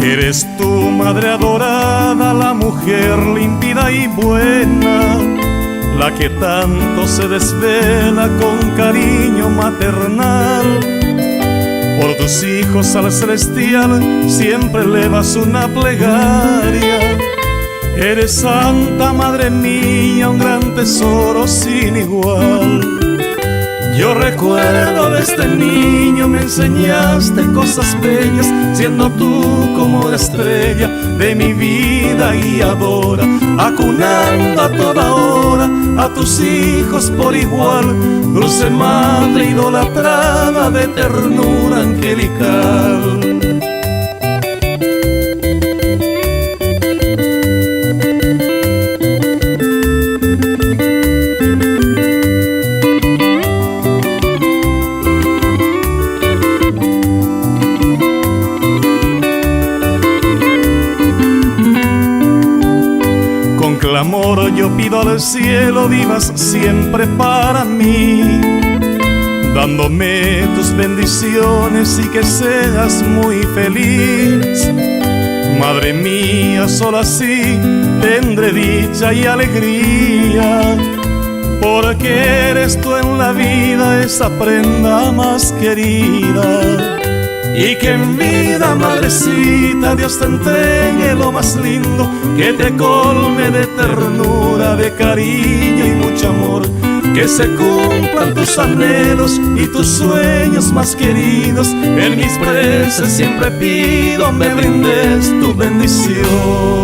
Eres tu madre adorada, la mujer límpida y buena, la que tanto se desvela con cariño maternal. Por tus hijos al celestial siempre elevas una plegaria. Eres santa madre mía, un gran tesoro sin igual. Yo recuerdo desde niño me enseñaste cosas bellas, siendo tú como la estrella de mi vida guiadora, acunando a toda hora a tus hijos por igual. Dulce madre idolatrada de ternura angelical. Con clamor yo pido al cielo vivas siempre para mí, dándome tus bendiciones y que seas muy feliz. Madre mía, solo así tendré dicha y alegría, porque eres tú en la vida esa prenda más querida. Y que en vida, madrecita, Dios te entregue lo más lindo, que te colme de ternura, de cariño y mucho amor. Que se cumplan tus anhelos y tus sueños más queridos. En mis preces siempre pido me brindes tu bendición.